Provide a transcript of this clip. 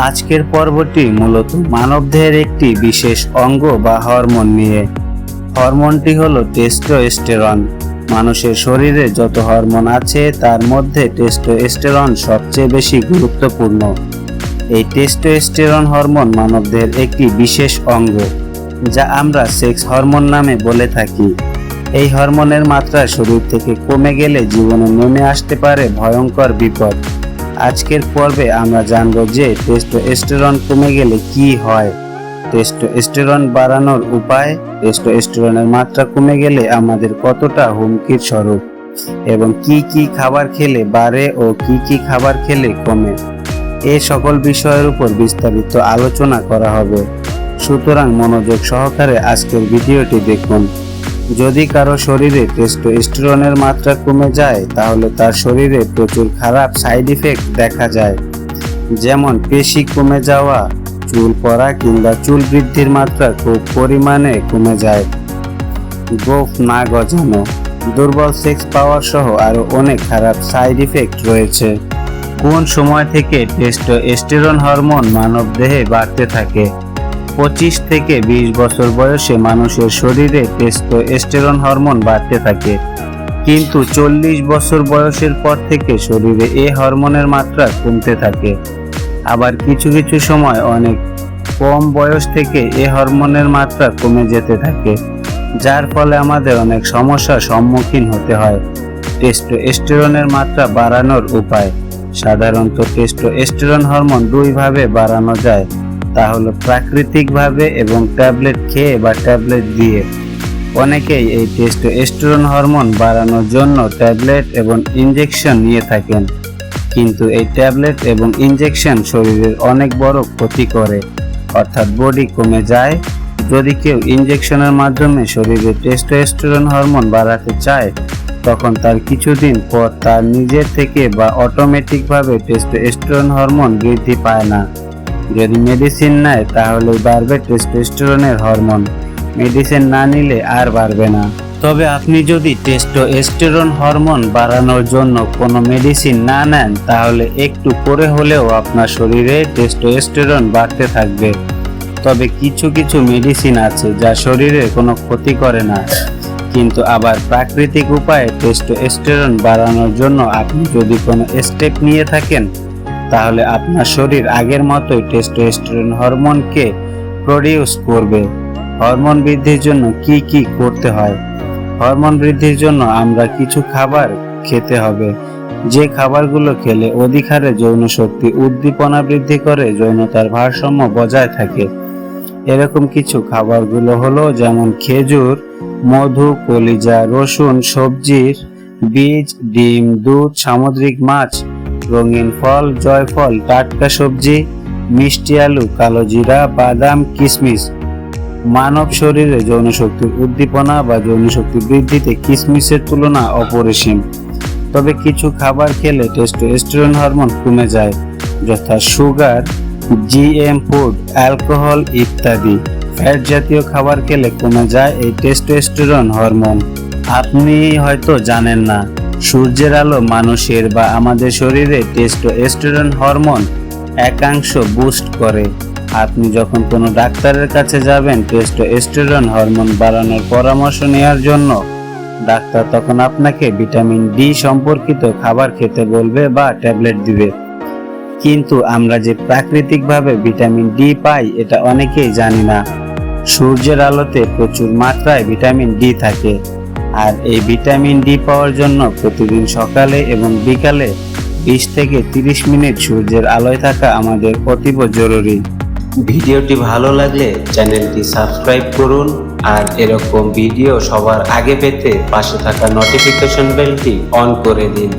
আজকের পর্বটি মূলত মানবদেহের একটি বিশেষ অঙ্গ বা হরমোন নিয়ে। হরমোনটি হলো টেস্টোস্টেরন। মানুষের শরীরে যত হরমোন আছে তার মধ্যে টেস্টোস্টেরন সবচেয়ে বেশি গুরুত্বপূর্ণ। এই টেস্টোস্টেরন হরমোন মানবদেহের একটি বিশেষ অঙ্গ, যা আমরা সেক্স হরমোন নামে বলে থাকি। এই হরমোনের মাত্রা শরীর থেকে কমে গেলে জীবনে নেমে আসতে পারে ভয়ঙ্কর বিপদ। আজকের পর্বে আমরা জানব যে টেস্টোস্টেরন কমে গেলে কি হয়, টেস্টোস্টেরন বাড়ানোর উপায়, টেস্টোস্টেরনের মাত্রা কমে গেলে আমাদের কতটা হুমকির স্বরূপ, এবং কি কি খাবার খেলে বাড়ে ও কি কি খাবার খেলে কমে। এই সকল বিষয়ের উপর বিস্তারিত আলোচনা করা হবে। সুতরাং মনোযোগ সহকারে আজকের ভিডিওটি দেখুন। যদি কারো শরীরে টেস্টোস্টেরনের মাত্রা কমে যায় তাহলে তার শরীরে প্রচুর খারাপ সাইড ইফেক্ট দেখা যায়, যেমন পেশি কমে যাওয়া, চুল পড়া কিংবা চুল বৃদ্ধির মাত্রা খুব পরিমাণে কমে যায়, গোঁফ না গজানো, দুর্বল সেক্স পাওয়ার সহ আরও অনেক খারাপ সাইড ইফেক্ট রয়েছে। কোন সময় থেকে টেস্টোস্টেরন হরমোন মানবদেহে বাড়তে থাকে? 25 থেকে 20 বছর বয়সে মানুষের শরীরে টেস্টোস্টেরন হরমোন বাড়তে থাকে, কিন্তু 40 বছর বয়সের পর থেকে শরীরে এই হরমোনের মাত্রা কমতে থাকে। আবার কিছু কিছু সময় অনেক কম বয়স থেকে এই হরমোনের মাত্রা কমে যেতে থাকে, যার ফলে আমাদের অনেক সমস্যার সম্মুখীন হতে হয়। টেস্টোস্টেরনের মাত্রা বাড়ানোর উপায়। সাধারণত টেস্টোস্টেরন হরমোন দুইভাবে বাড়ানো যায়, তা হলো প্রাকৃতিকভাবে এবং ট্যাবলেট খেয়ে বা ট্যাবলেট দিয়ে। অনেকেই এই টেস্টোস্টেরন হরমোন বাড়ানোর জন্য ট্যাবলেট এবং ইনজেকশন নিয়ে থাকেন, কিন্তু এই ট্যাবলেট এবং ইনজেকশন শরীরের অনেক বড় ক্ষতি করে, অর্থাৎ বডি কমে যায়। যদি কেউ ইনজেকশনের মাধ্যমে শরীরে টেস্টোস্টেরন হরমোন বাড়াতে চায়, তখন তার কিছুদিন পর তার নিজের থেকে বা অটোমেটিকভাবে টেস্টোস্টেরন হরমোন বৃদ্ধি পায় না। যদি মেডিসিন নেয় তাহলে বাড়বে টেস্টোস্টেরনের হরমোন, মেডিসিন না নিলে আর বাড়বে না। তবে আপনি যদি টেস্টোস্টেরন হরমোন বাড়ানোর জন্য কোনো মেডিসিন না নেন তাহলে একটু করে হলেও আপনার শরীরে টেস্টোস্টেরন বাড়তে থাকবে। তবে কিছু কিছু মেডিসিন আছে যা শরীরে কোনো ক্ষতি করে না, কিন্তু আবার প্রাকৃতিক উপায়ে টেস্টোস্টেরন বাড়ানোর জন্য আপনি যদি কোনো স্টেপ নিয়ে থাকেন তাহলে আপনার শরীর আগের মতোই টেস্টোস্টেরন হরমোনকে প্রডিউস করবে। হরমোন বৃদ্ধির জন্য কি কি করতে হয়? হরমোন বৃদ্ধির জন্য আমরা কিছু খাবার খেতে হবে, যে খাবারগুলো খেলে অধিক হারে যৌন শক্তি উদ্দীপনা বৃদ্ধি করে যৌনতার ভারসাম্য বজায় থাকে। এরকম কিছু খাবারগুলো হলো যেমন খেজুর, মধু, কলিজা, রসুন, সবজির বীজ, ডিম, দুধ, সামুদ্রিক মাছ, রঙিন ফল, জয়ফল, টাটকা সবজি, মিষ্টি আলু, কালো জিরা, বাদাম, কিশমিশ। মানব শরীরে যৌন শক্তির উদ্দীপনা বা যৌন শক্তি বৃদ্ধিতে কিশমিশের তুলনা অপরিসীম। তবে কিছু খাবার খেলে টেস্টোস্টেরন হরমোন কমে যায়, যথা সুগার, জিএম ফুড, অ্যালকোহল ইত্যাদি। ফ্যাট জাতীয় খাবার খেলে কমে যায় এই টেস্টোস্টেরন হরমোন। আপনি হয়তো জানেন না, সূর্যের আলো মানুষের বা আমাদের শরীরে টেস্টোস্টেরন হরমোন একাংশ বুস্ট করে। আপনি যখন কোনো ডাক্তারের কাছে যাবেন টেস্টোস্টেরন হরমোন বাড়ানোর পরামর্শ নেওয়ার জন্য, ডাক্তার তখন আপনাকে ভিটামিন ডি সম্পর্কিত খাবার খেতে বলবে বা ট্যাবলেট দিবে। কিন্তু আমরা যে প্রাকৃতিকভাবে ভিটামিন ডি পাই এটা অনেকেই জানি না। সূর্যের আলোতে প্রচুর মাত্রায় ভিটামিন ডি থাকে, আর এই ভিটামিন ডি পাওয়ার জন্য প্রতিদিন সকালে এবং বিকালে 20 থেকে 30 মিনিট সূর্যের আলোয় থাকা আমাদের অতীব জরুরি। ভিডিওটি ভালো লাগলে চ্যানেলটি সাবস্ক্রাইব করুন, আর এরকম ভিডিও সবার আগে পেতে পাশে থাকা নোটিফিকেশন বেলটি অন করে দিন।